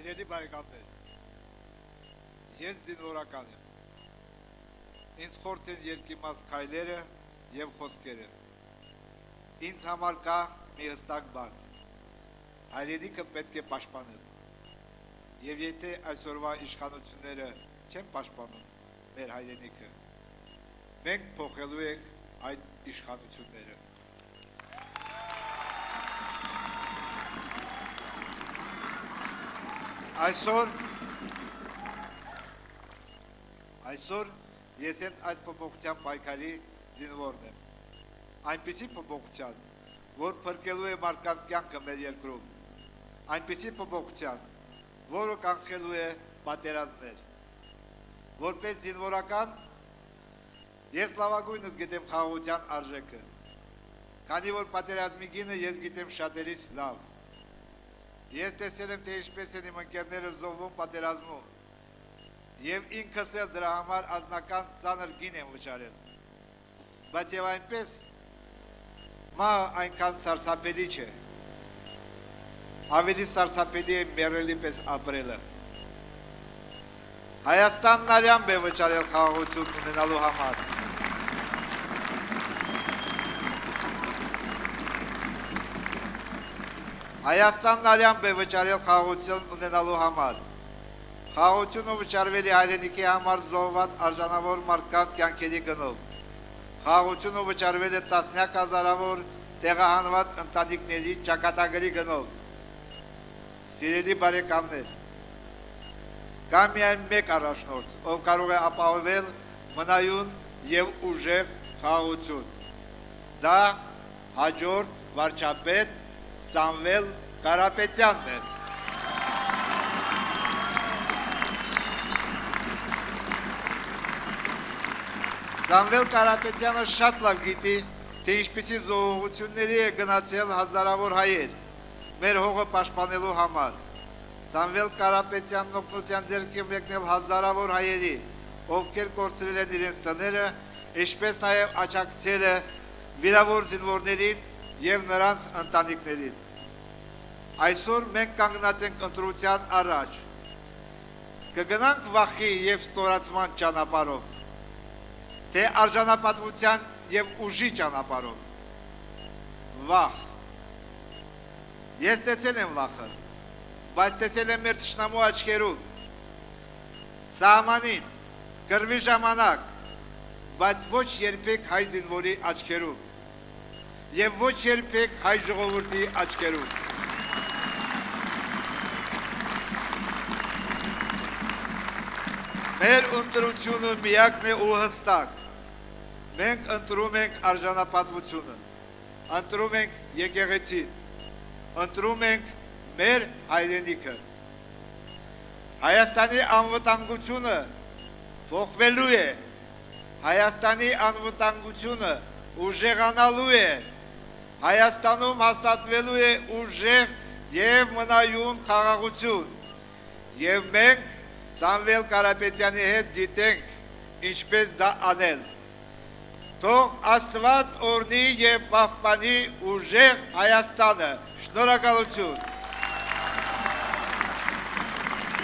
Հայրերի բարեկամներ, ես զինվորական եմ, ինձ խորթ են երկիմաց քայլերը և խոսքերը, ինձ համար կա մի հստակ բան, հայրենիքը պետք է պաշտպանել, և եթե այսօրվա իշխանությունները չեն պաշտպանում մեր հայրենիքը, մենք փոխելու ենք այդ իշխանությունները։ Այսօր ես այս փոփոխության պայքարի զինվորն եմ, այնպիսի փոփոխության, որ փրկելու է մարդկանց կյանքը մեր երկրում, այնպիսի փոփոխության, որը կանխելու է պատերազմներ, որպես զինվորական ես լավագույնս գիտեմ խաղաղության արժեքը, քանի որ պատերազմի գինը ես գիտեմ շատերից լավ, ես տեսել եմ, թե ինչպես են իմ ընկերները զոհվում պատերազմում, և ինքս էլ դրա համար անձնական ծանր գին եմ վճարել, բայց և այնպես մահը այնքան սարսափելի չէ, ավելի սարսափելի է մեռելի պես ապրելը։ Հայաստանն արյամբ է վճարել խաղաղություն ունենալու համար։ Հայաստանն արյամբ է վճարել խաղաղություն ունենալու համար։ Խաղաղությունը վճարվել է հայրենիքի համար զոհված արժանավոր մարդկանց կյանքերի գնով։ Խաղաղությունը վճարվել է տասնյակ հազարավոր տեղահանված ընտանիքների ճակատագրի գնով։ Սիրելի բարեկամներ, կա միայն մեկ առաջնորդ, ով կարող է ապահովել մնայուն և ուժեղ խաղաղություն։ Դա հաջորդ վարչապետ Սամվել Կարապետյանն է։ Սամվել Կարապետյանը շատ լավ գիտի, թե ինչպիսի զոհողությունների է գնացել հազարավոր հայեր մեր հողը պաշտպանելու համար։ Սամվել Կարապետյանն օգնության ձեռք է մեկնել հազարավոր հայերի, ովքեր կորցրել են իրենց տները, ինչպես նաև աջակցել է վիրավոր զինվորներին և նրանց ընտանիքներին։ Այսօր մենք կանգնած ենք ընտրության առաջ։ Կգնանք վախի և ստորացման ճանապարհով, թե արժանապատվության և ուժի ճանապարհով։ Վախ։ Ես տեսել եմ վախը, բայց տեսել եմ մեր թշնամու աչքերում, սահմանին, կռվի ժամանակ, բայց ոչ երբեք հայ զինվորի աչքերում, և ոչ երբեք հայ ժողովրդի աչքերում։ Մեր ընտրությունը միակն է ու հստակ։ Մենք ընտրում ենք արժանապատվությունը, ընտրում ենք եկեղեցին, ընտրում ենք մեր հայրենիքը։ Հայաստանի անվտանգությունը փոխվելու է, Հայաստանի անվտանգությունը ուժեղանալու է, Հայաստանում հաստատվելու է ուժեղ և մնայուն խաղաղություն, և մենք Սամվել Կարապետյանի հետ գիտենք ինչպես դա անել։ Թող Աստված օրհնի և պահպանի ուժեղ Հայաստանը։ Շնորհակալություն։